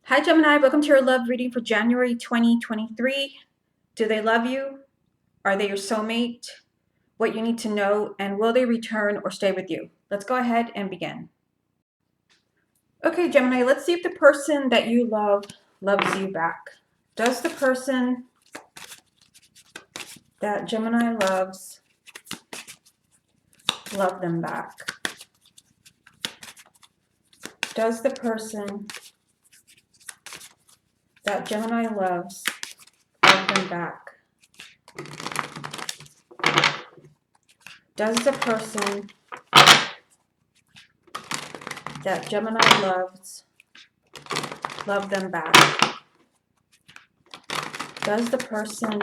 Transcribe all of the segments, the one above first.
Hi Gemini, welcome to your love reading for January 2023. Do they love you? Are they your soulmate? What you need to know, and will they return or stay with you? Let's go ahead and begin. Okay, Gemini, let's see if the person that you love loves you back. Does the person that Gemini loves love them back? Does the person that Gemini loves love them back? Does the person that Gemini loves love them back? Does the person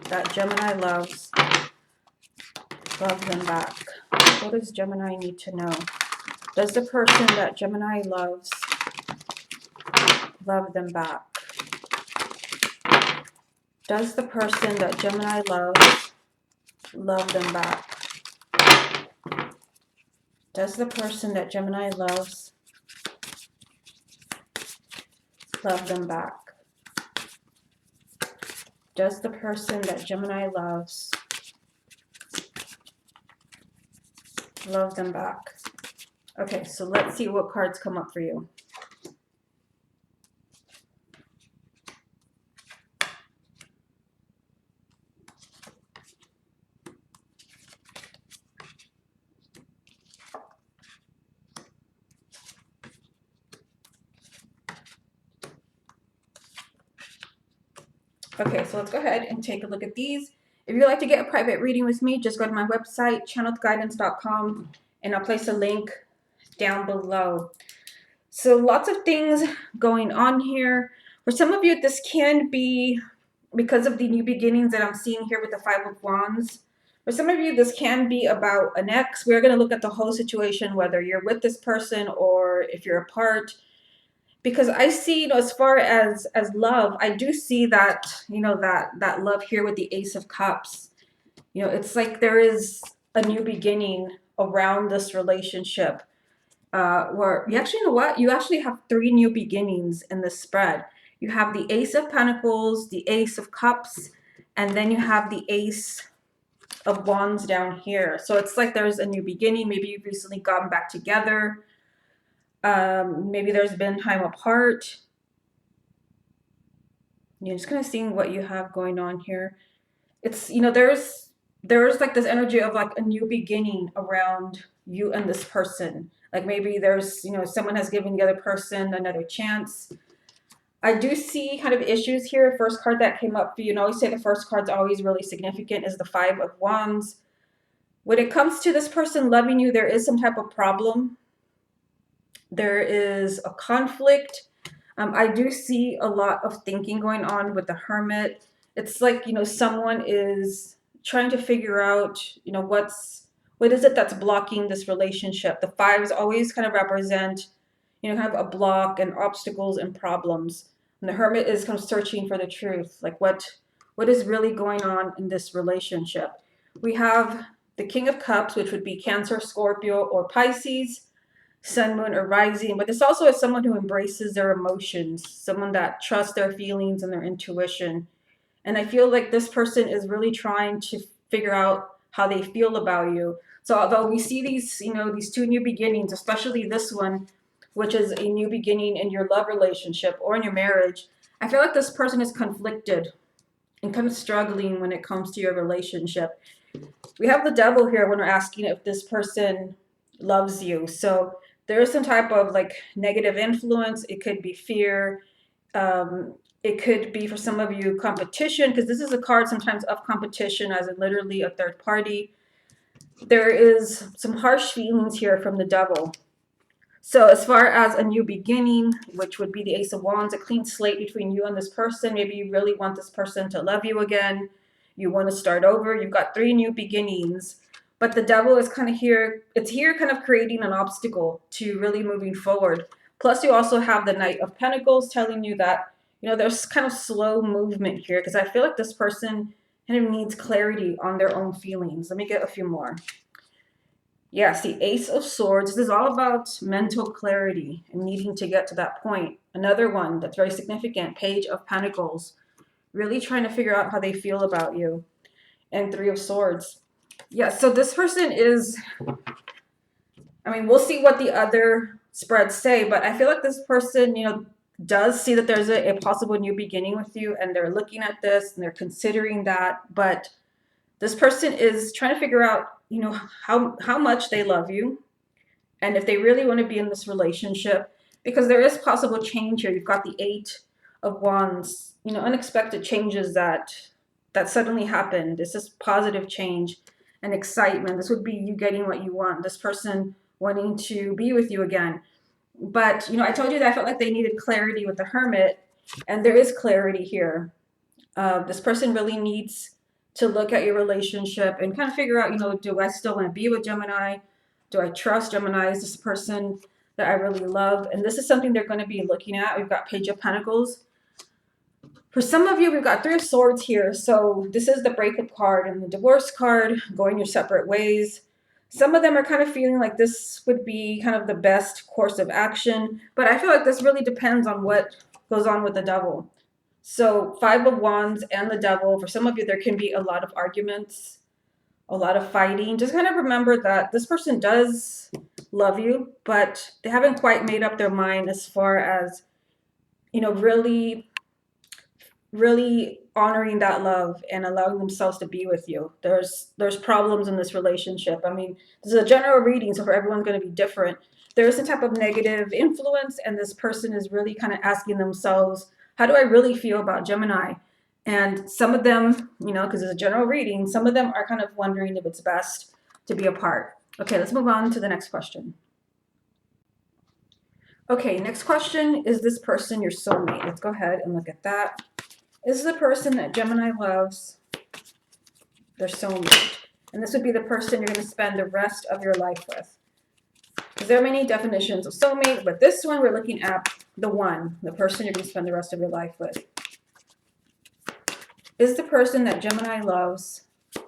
that Gemini loves love them back? What does Gemini need to know? Does the person that Gemini loves love them back? Does the person that Gemini loves love them back? Does the person that Gemini loves love them back? Does the person that Gemini loves love them back? Okay, so let's see what cards come up for you. Okay, so let's go ahead and take a look at these. If you'd like to get a private reading with me, just go to my website, channelguidance.com, and I'll place a link down below. So lots of things going on here. For some of you, this can be because of the new beginnings that I'm seeing here with the Five of Wands. For some of you, this can be about an ex. We're going to look at the whole situation, whether you're with this person or if you're apart. Because I see, as far as love, I do see that, that love here with the Ace of Cups. It's like there is a new beginning around this relationship. Where you actually, you actually have three new beginnings in this spread. You have the Ace of Pentacles, the Ace of Cups, and then you have the Ace of Wands down here. So it's like there's a new beginning. Maybe you've recently gotten back together. Maybe there's been time apart. You're just kind of seeing what you have going on here. It's, there's like this energy of like a new beginning around you and this person. Like maybe there's, someone has given the other person another chance. I do see kind of issues here. First card that came up for you, and I always say the first card's always really significant, is the Five of Wands. When it comes to this person loving you, there is some type of problem. There is a conflict. I do see a lot of thinking going on with the Hermit. It's like, someone is trying to figure out, what is it that's blocking this relationship. The fives always kind of represent, kind of a block and obstacles and problems. And the Hermit is kind of searching for the truth, like what is really going on in this relationship. We have the King of Cups, which would be Cancer, Scorpio, or Pisces, Sun, Moon, or Rising. But this also is someone who embraces their emotions, someone that trusts their feelings and their intuition. And I feel like this person is really trying to figure out how they feel about you. So although we see these, these two new beginnings, especially this one, which is a new beginning in your love relationship or in your marriage, I feel like this person is conflicted and kind of struggling when it comes to your relationship. We have the Devil here when we're asking if this person loves you. So there is some type of like negative influence. It could be fear. It could be, for some of you, competition, because this is a card sometimes of competition, as in literally a third party. There is some harsh feelings here from the Devil. So as far as a new beginning, which would be the Ace of Wands, a clean slate between you and this person. Maybe you really want this person to love you again. You want to start over. You've got three new beginnings. But the Devil is kind of here. It's here kind of creating an obstacle to really moving forward. Plus, you also have the Knight of Pentacles telling you that, there's kind of slow movement here, because I feel like this person kind of needs clarity on their own feelings. Let me get a few more. Yes, the Ace of Swords. This is all about mental clarity and needing to get to that point. Another one that's very significant, Page of Pentacles. Really trying to figure out how they feel about you. And Three of Swords. Yeah, so this person is, I mean, we'll see what the other spreads say, but I feel like this person, does see that there's a possible new beginning with you, and they're looking at this and they're considering that. But this person is trying to figure out, how much they love you and if they really want to be in this relationship, because there is possible change here. You've got the Eight of Wands, unexpected changes that suddenly happened. This is positive change and excitement. This would be you getting what you want, this person wanting to be with you again. But I told you that I felt like they needed clarity with the Hermit, and there is clarity here. This person really needs to look at your relationship and kind of figure out, do I still want to be with Gemini? Do I trust Gemini? Is this a person that I really love? And this is something they're going to be looking at. We've got Page of Pentacles. For some of you, we've got Three of Swords here. So this is the breakup card and the divorce card, going your separate ways. Some of them are kind of feeling like this would be kind of the best course of action. But I feel like this really depends on what goes on with the Devil. So Five of Wands and the Devil, for some of you, there can be a lot of arguments, a lot of fighting. Just kind of remember that this person does love you, but they haven't quite made up their mind as far as, really, really honoring that love and allowing themselves to be with you. There's problems in this relationship. I mean, this is a general reading, so for everyone's going to be different. There is some type of negative influence, and this person is really kind of asking themselves, how do I really feel about Gemini? And some of them, because it's a general reading, some of them are kind of wondering if it's best to be apart. Okay, let's move on to the next question. Okay, next question, is this person your soulmate? Let's go ahead and look at that. Is the person that Gemini loves their soulmate? And this would be the person you're going to spend the rest of your life with. Because there are many definitions of soulmate, but this one we're looking at the person you're going to spend the rest of your life with. Is the person that Gemini loves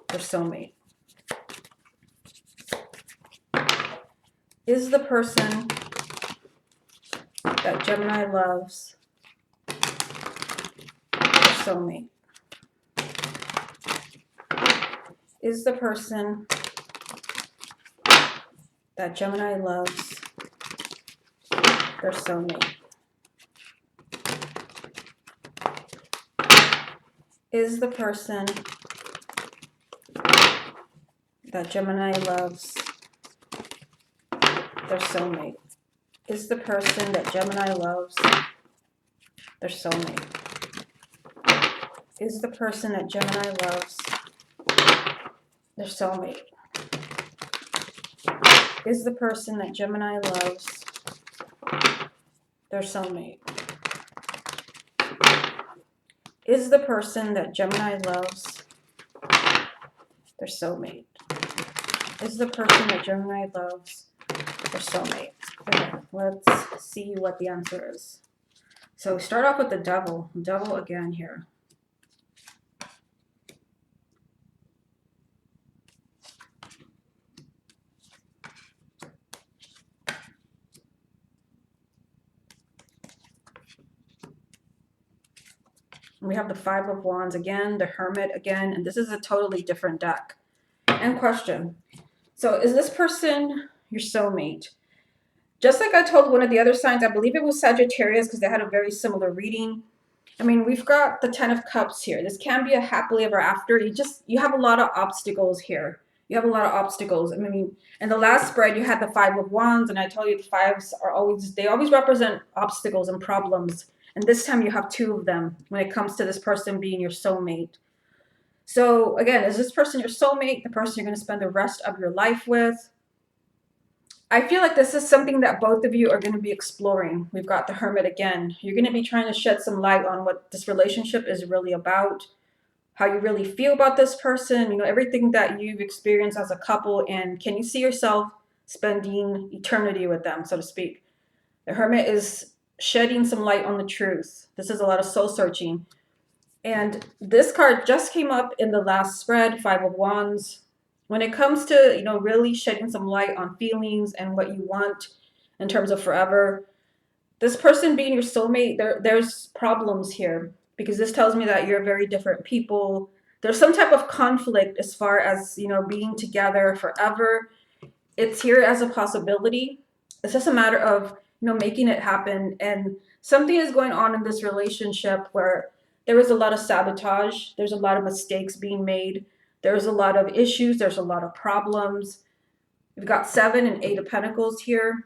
their soulmate? Is the person that Gemini loves their soulmate? Is the person that Gemini loves their soulmate? Is the person that Gemini loves their soulmate? Is the person that Gemini loves their soulmate? Is the person that Gemini loves their soulmate? Is the person that Gemini loves their soulmate? Is the person that Gemini loves their soulmate? Is the person that Gemini loves their soulmate? Okay, let's see what the answer is. So we start off with the Devil. Devil again here. We have the Five of Wands again, the Hermit again, and this is a totally different deck. And question. So is this person your soulmate? Just like I told one of the other signs, I believe it was Sagittarius because they had a very similar reading. I mean, we've got the Ten of Cups here. This can be a happily ever after. You have a lot of obstacles here. You have a lot of obstacles. I mean, in the last spread, you had the Five of Wands, and I told you the fives they always represent obstacles and problems. And this time you have two of them when it comes to this person being your soulmate. So again, is this person your soulmate, the person you're going to spend the rest of your life with? I feel like this is something that both of you are going to be exploring. We've got the Hermit again. You're going to be trying to shed some light on what this relationship is really about, how you really feel about this person, everything that you've experienced as a couple, and can you see yourself spending eternity with them, so to speak. The Hermit is shedding some light on the truth. This is a lot of soul searching. And this card just came up in the last spread, Five of Wands. When it comes to, really shedding some light on feelings and what you want in terms of forever, this person being your soulmate, there's problems here because this tells me that you're very different people. There's some type of conflict as far as, being together forever. It's here as a possibility. It's just a matter of, making it happen. And something is going on in this relationship where there is a lot of sabotage, there's a lot of mistakes being made, there's a lot of issues, there's a lot of problems. We've got 7 and 8 of Pentacles here.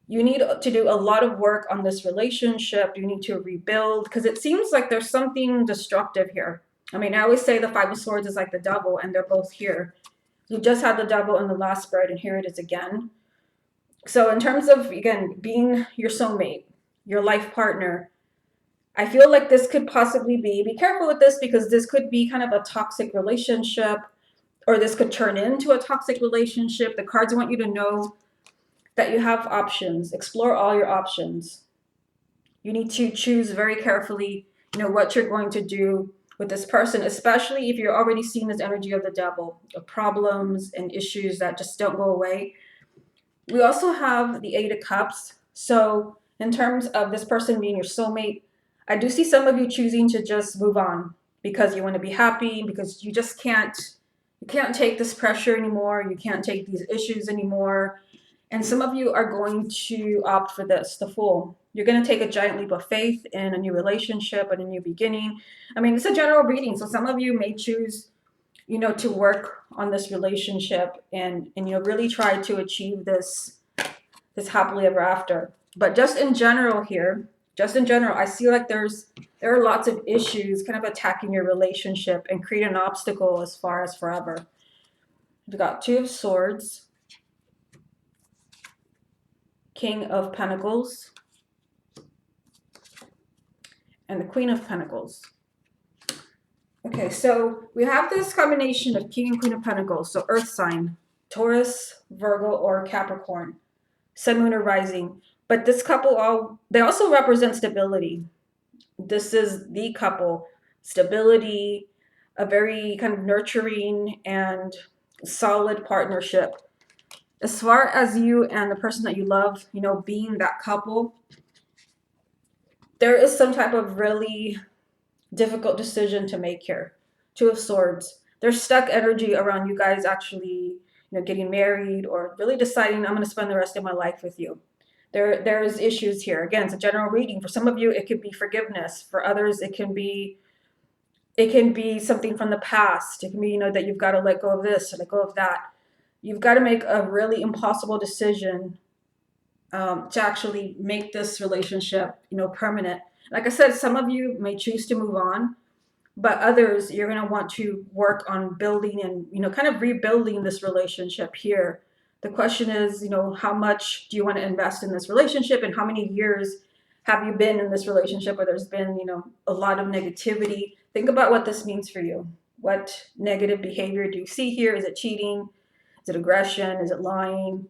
You need to do a lot of work on this relationship. You need to rebuild because it seems like there's something destructive here. I mean, I always say the 5 of Swords is like the devil, and they're both here. You just had the devil in the last spread, and here it is again. So in terms of, again, being your soulmate, your life partner, I feel like this could possibly be careful with this because this could be kind of a toxic relationship, or this could turn into a toxic relationship. The cards want you to know that you have options. Explore all your options. You need to choose very carefully, what you're going to do with this person, especially if you're already seeing this energy of the devil, of problems and issues that just don't go away. We also have the 8 of Cups. So in terms of this person being your soulmate, I do see some of you choosing to just move on because you want to be happy, because you just can't take this pressure anymore. You can't take these issues anymore. And some of you are going to opt for this, the Fool. You're going to take a giant leap of faith in a new relationship and a new beginning. I mean, it's a general reading, so some of you may choose, to work on this relationship and really try to achieve this happily ever after. But just in general here, I see like there are lots of issues kind of attacking your relationship and create an obstacle as far as forever. We've got 2 of Swords, King of Pentacles, and the Queen of Pentacles. Okay, so we have this combination of King and Queen of Pentacles. So Earth sign, Taurus, Virgo, or Capricorn, Sun, Moon, or Rising. But this couple, they also represent stability. This is the couple. Stability, a very kind of nurturing and solid partnership. As far as you and the person that you love, being that couple, there is some type of really difficult decision to make here. 2 of Swords. There's stuck energy around you guys actually, getting married or really deciding I'm going to spend the rest of my life with you. There's issues here. Again, it's a general reading. For some of you, it could be forgiveness. For others, it can be something from the past. It can be, that you've got to let go of this or let go of that. You've got to make a really impossible decision to actually make this relationship, permanent. Like I said, some of you may choose to move on, but others, you're going to want to work on building and, kind of rebuilding this relationship here. The question is, how much do you want to invest in this relationship, and how many years have you been in this relationship where there's been, a lot of negativity? Think about what this means for you. What negative behavior do you see here? Is it cheating? Is it aggression? Is it lying?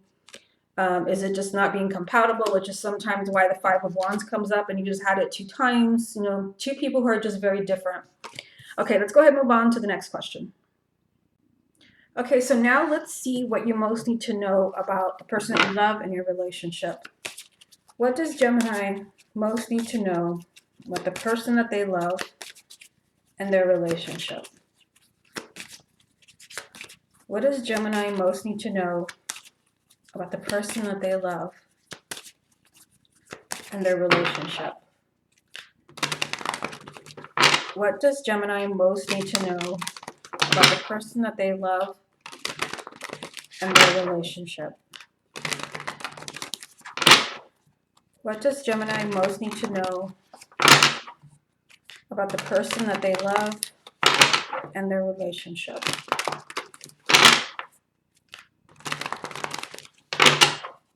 Is it just not being compatible, which is sometimes why the 5 of Wands comes up and you just had it 2 times, 2 people who are just very different. Okay, let's go ahead and move on to the next question. Okay, so now let's see what you most need to know about the person that you love and your relationship. What does Gemini most need to know about the person that they love and their relationship? What does Gemini most need to know about the person that they love and their relationship? What does Gemini most need to know about the person that they love and their relationship? What does Gemini most need to know about the person that they love and their relationship?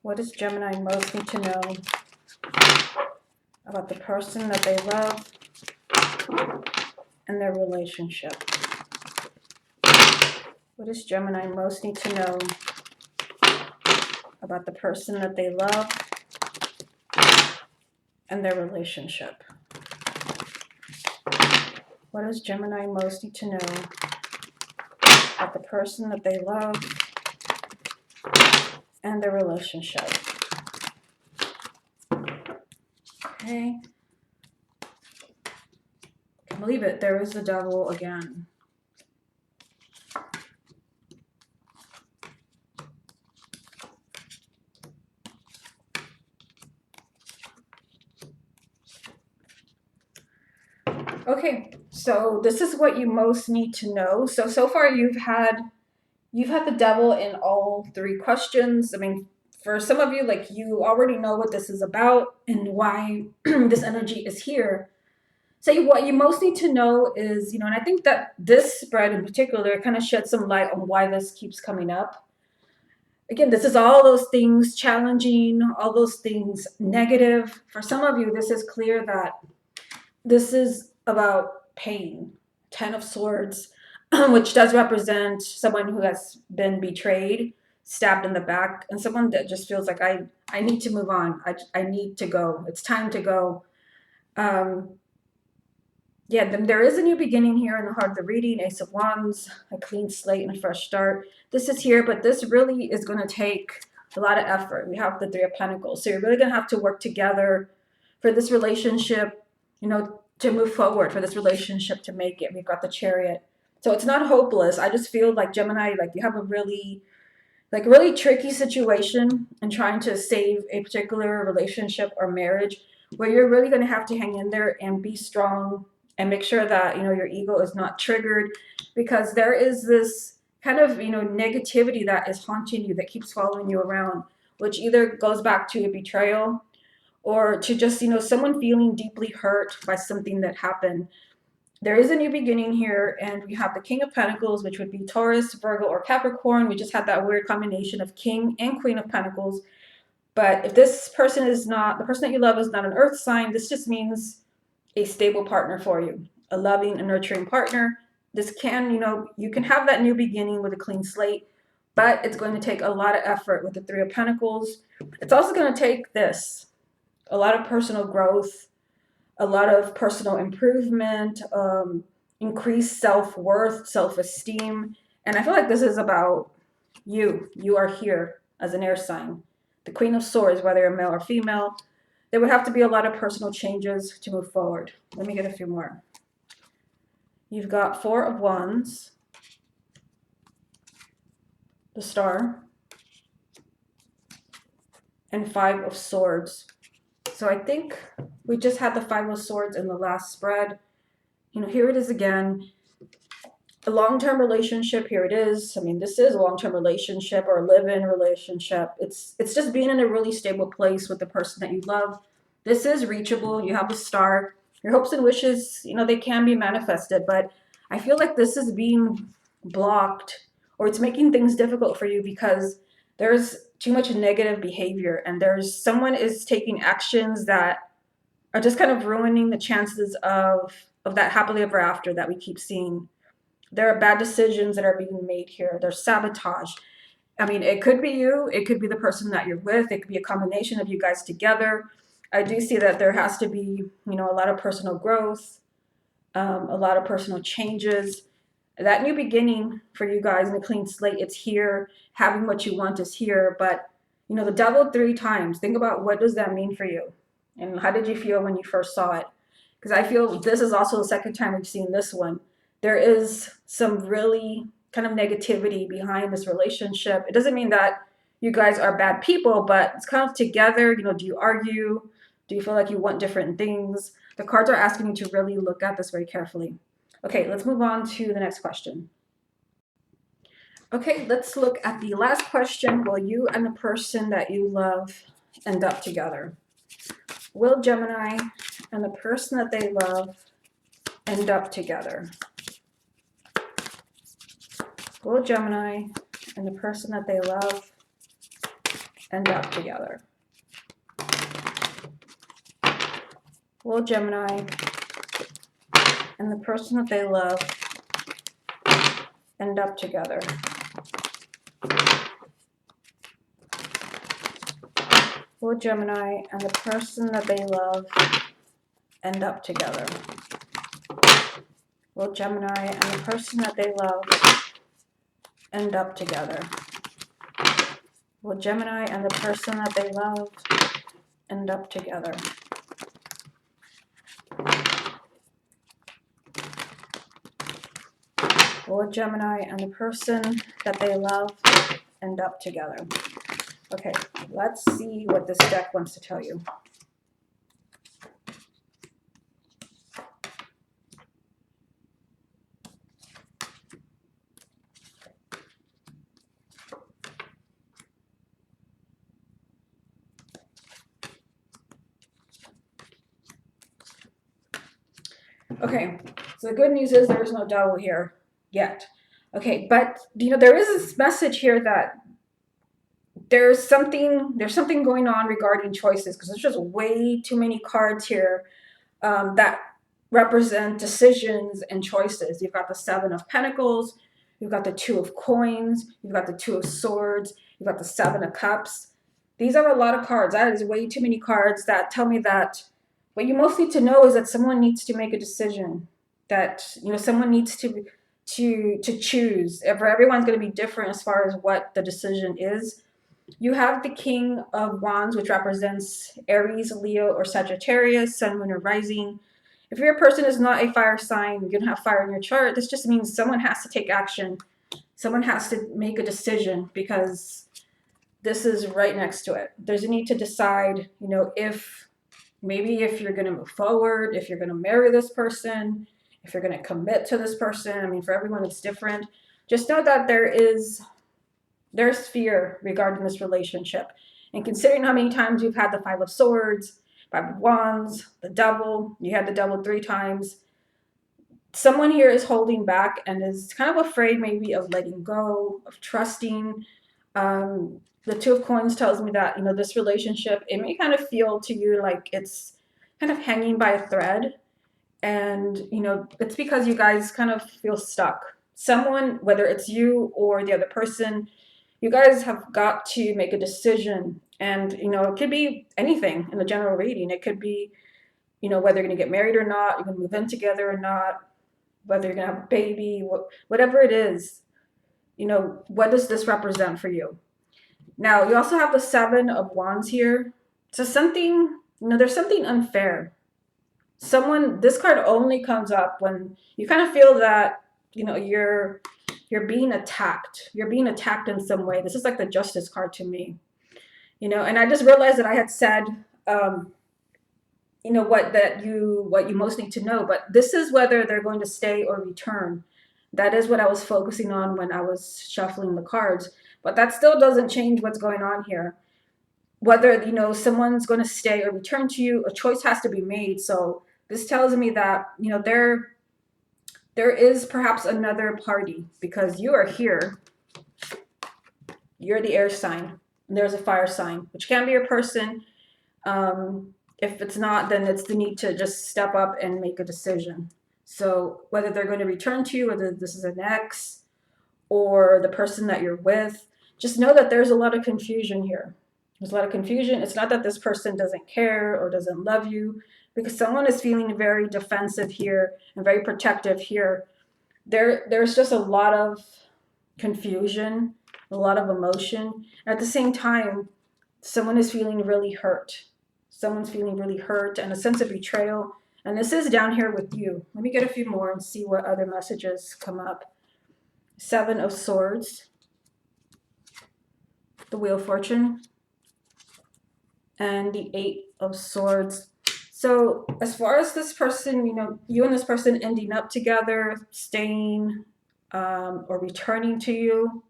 What does Gemini most need to know about the person that they love and their relationship? What does Gemini most need to know about the person that they love and their relationship? What does Gemini most need to know about the person that they love and their relationship. Okay. Can't believe it. There is the devil again. Okay, so this is what you most need to know. So far you've had the devil in all three questions. I mean, for some of you, like, you already know what this is about and why this energy is here. So what you most need to know is, and I think that this spread in particular kind of sheds some light on why this keeps coming up. Again, this is all those things challenging, all those things negative. For some of you, this is clear that this is about pain. 10 of Swords, which does represent someone who has been betrayed, stabbed in the back, and someone that just feels like, I need to move on. I need to go. It's time to go. Yeah, there is a new beginning here in the heart of the reading. Ace of Wands, a clean slate and a fresh start. This is here, but this really is going to take a lot of effort. We have the Three of Pentacles. So you're really going to have to work together for this relationship, to move forward, for this relationship to make it. We've got the Chariot. So it's not hopeless. I just feel like, Gemini, like, you have a really tricky situation in trying to save a particular relationship or marriage, where you're really going to have to hang in there and be strong and make sure that, your ego is not triggered, because there is this kind of, negativity that is haunting you, that keeps following you around, which either goes back to a betrayal or to just, someone feeling deeply hurt by something that happened. There is a new beginning here, and we have the King of Pentacles, which would be Taurus, Virgo, or Capricorn. We just had that weird combination of King and Queen of Pentacles. But if this person is not, the person that you love is not an earth sign, this just means a stable partner for you, a loving and nurturing partner. This can, you can have that new beginning with a clean slate, but it's going to take a lot of effort with the Three of Pentacles. It's also going to take a lot of personal growth, a lot of personal improvement, increased self-worth, self-esteem. And I feel like this is about you. You are here as an air sign. The Queen of Swords, whether you're male or female, there would have to be a lot of personal changes to move forward. Let me get a few more. You've got Four of Wands, the Star, and Five of Swords. So I think we just had the Five of Swords in the last spread. Here it is again. A long-term relationship, here it is. I mean, this is a long-term relationship or a live-in relationship. It's just being in a really stable place with the person that you love. This is reachable. You have the Star. Your hopes and wishes, they can be manifested, but I feel like this is being blocked, or it's making things difficult for you because there's too much negative behavior, and someone is taking actions that are just kind of ruining the chances of that happily ever after that we keep seeing. There are bad decisions that are being made here. There's sabotage. I mean, it could be you. It could be the person that you're with. It could be a combination of you guys together. I do see that there has to be, a lot of personal growth, a lot of personal changes. That new beginning for you guys in a clean slate, it's here. Having what you want is here. But, the devil 3 times. Think about, what does that mean for you? And how did you feel when you first saw it? Because I feel this is also the second time we've seen this one. There is some really kind of negativity behind this relationship. It doesn't mean that you guys are bad people, but it's kind of together. Do you argue? Do you feel like you want different things? The cards are asking you to really look at this very carefully. Okay, let's move on to the next question. Okay, let's look at the last question. Will you and the person that you love end up together? Will Gemini and the person that they love end up together? Will Gemini and the person that they love end up together? Will Gemini and the person that they love end up together? Will Gemini and the person that they love end up together? Will Gemini and the person that they love end up together? Will Gemini and the person that they love end up together? Will Gemini and the person that they love end up together? Okay, let's see what this deck wants to tell you. Okay, so the good news is there is no devil here yet. Okay, but there is this message here that there's something going on regarding choices, because there's just way too many cards here that represent decisions and choices. You've got the Seven of Pentacles, you've got the Two of Coins, you've got the Two of Swords, you've got the Seven of Cups. These are a lot of cards. That is way too many cards that tell me that what you most need to know is that someone needs to make a decision. That someone needs to choose. For everyone's going to be different as far as what the decision is. You have the King of Wands, which represents Aries, Leo, or Sagittarius, Sun, Moon, or Rising. If your person is not a fire sign, you don't have fire in your chart, this just means someone has to take action. Someone has to make a decision, because this is right next to it. There's a need to decide, if you're going to move forward, if you're going to marry this person, if you're going to commit to this person. I mean, for everyone, it's different. Just know that there's fear regarding this relationship. And considering how many times you've had the Five of Swords, Five of Wands, the Devil, you had the Devil 3 times, someone here is holding back and is kind of afraid maybe of letting go, of trusting. The Two of Coins tells me that, this relationship, it may kind of feel to you like it's kind of hanging by a thread. And, it's because you guys kind of feel stuck. Someone, whether it's you or the other person, you guys have got to make a decision. And, it could be anything in the general reading. It could be, whether you're going to get married or not, you're going to move in together or not, whether you're going to have a baby, whatever it is, what does this represent for you? Now, you also have the Seven of Wands here. So something, there's something unfair. This card only comes up when you kind of feel that, you're being attacked. You're being attacked in some way. This is like the Justice card to me. And I just realized that I had said, what you most need to know. But this is whether they're going to stay or return. That is what I was focusing on when I was shuffling the cards. But that still doesn't change what's going on here. Whether, someone's going to stay or return to you, a choice has to be made. So this tells me that, there is perhaps another party, because you are here. You're the air sign, and there's a fire sign, which can be a person. If it's not, then it's the need to just step up and make a decision. So whether they're going to return to you, whether this is an ex or the person that you're with, just know that there's a lot of confusion here. There's a lot of confusion. It's not that this person doesn't care or doesn't love you, because someone is feeling very defensive here and very protective here. There's just a lot of confusion, a lot of emotion. At the same time, someone is feeling really hurt. Someone's feeling really hurt and a sense of betrayal. And this is down here with you. Let me get a few more and see what other messages come up. Seven of Swords, the Wheel of Fortune, and the Eight of Swords. So as far as this person, you and this person ending up together, staying, or returning to you,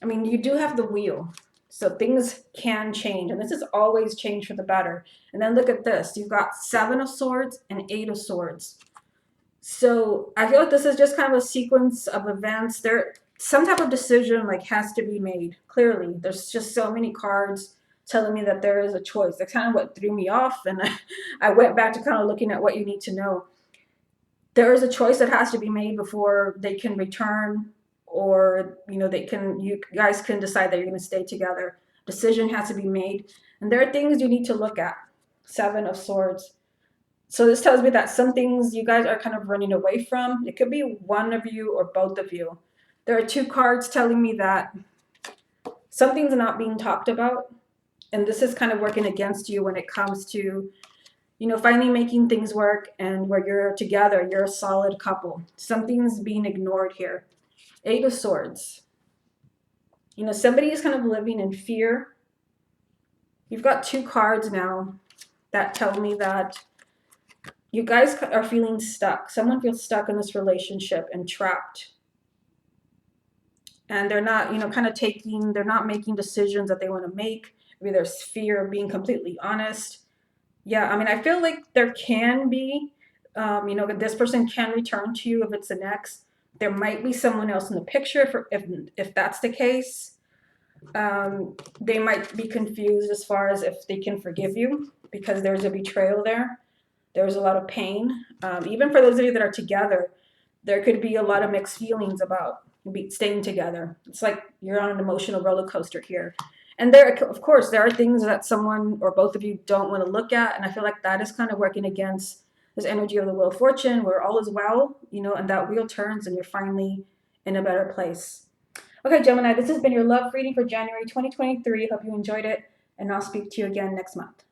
I mean, you do have the Wheel. So things can change, and this is always change for the better. And then look at this. You've got Seven of Swords and Eight of Swords. So I feel like this is just kind of a sequence of events. Some type of decision has to be made. Clearly, there's just so many cards telling me that there is a choice. That's kind of what threw me off, and I went back to kind of looking at what you need to know. There is a choice that has to be made before they can return, or you guys can decide that you're going to stay together. Decision has to be made, and there are things you need to look at. Seven of Swords. So this tells me that some things you guys are kind of running away from. It could be one of you or both of you. There are two cards telling me that something's not being talked about, and this is kind of working against you when it comes to, finally making things work and where you're together, you're a solid couple. Something's being ignored here. Eight of Swords. Somebody is kind of living in fear. You've got two cards now that tell me that you guys are feeling stuck. Someone feels stuck in this relationship and trapped. And they're not, they're not making decisions that they want to make. Maybe there's fear of being completely honest. Yeah, I mean, I feel like there can be, this person can return to you if it's an ex. There might be someone else in the picture if that's the case. They might be confused as far as if they can forgive you because there's a betrayal there. There's a lot of pain. Even for those of you that are together, there could be a lot of mixed feelings about staying together. It's like you're on an emotional roller coaster here. And there, of course, there are things that someone or both of you don't want to look at. And I feel like that is kind of working against this energy of the Wheel of Fortune where all is well, and that wheel turns and you're finally in a better place. Okay, Gemini, this has been your love reading for January 2023. Hope you enjoyed it, and I'll speak to you again next month.